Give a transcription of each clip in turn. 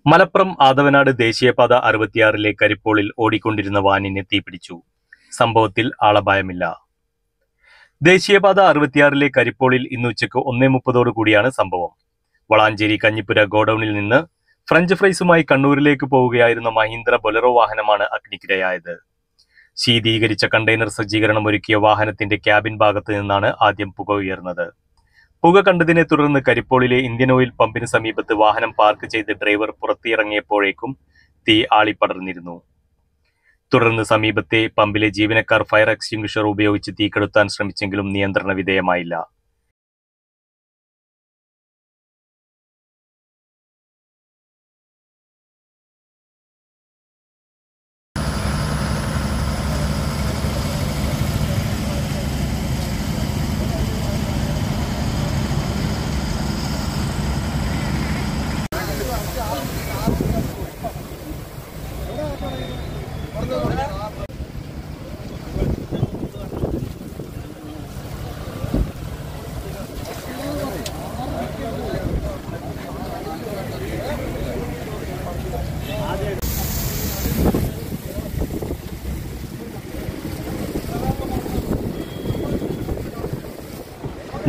മലപ്പുറം ആദവനാട് ദേശീയപാത 66-ലെ കരിപ്പോളിൽ ഓടിക്കൊണ്ടിരുന്ന വാനിന് തീപിടിച്ചു. സംഭവത്തിൽ ആളപായമില്ല. ദേശീയപാത 66-ലെ കരിപ്പോളിൽ ഇന്ന് ഉച്ചയ്ക്ക് 1:30 കൂടിയാണ് സംഭവം. വളാഞ്ചേരി കഞ്ഞിപ്പുര ഗോഡൌണിൽ നിന്ന് ഫ്രഞ്ച് ഫ്രൈസുമായി കണ്ണൂരിലേക്ക് പോവുകയായിരുന്ന മഹീന്ദ്ര ബൊലെറോ വാഹനമാണ് അഗ്നിക്കിരയായത്. ശീതീകരിച്ച കണ്ടെയ്നർ സജ്ജീകരണം ഒരുക്കിയ വാഹനത്തിന്റെ ക്യാബിൻ ഭാഗത്ത് നിന്നാണ് ആദ്യം പുക ഉയർന്നത്. പുക കണ്ടതിനെ തുടർന്ന് കരിപ്പോളിലെ ഇന്ത്യൻ ഓയിൽ പമ്പിന് സമീപത്ത് വാഹനം പാർക്ക് ചെയ്ത് ഡ്രൈവർ പുറത്തിറങ്ങിയപ്പോഴേക്കും തീ ആളിപ്പടർന്നിരുന്നു. തുടർന്ന് സമീപത്തെ പമ്പിലെ ജീവനക്കാർ ഫയർ എക്സ്റ്റിംഗ്വിഷർ ഉപയോഗിച്ച് തീ കെടുത്താൻ ശ്രമിച്ചെങ്കിലും നിയന്ത്രണ വിധേയമായില്ല.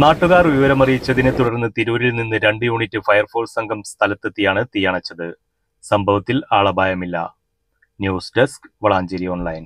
നാട്ടുകാർ വിവരമറിയിച്ചതിനെ തുടർന്ന് തിരൂരിൽ നിന്ന് 2 യൂണിറ്റ് ഫയർഫോഴ്സ് സംഘം സ്ഥലത്തെത്തിയാണ് തീയണച്ചത്. സംഭവത്തിൽ ആളപായമില്ല. News desk Valanchery online.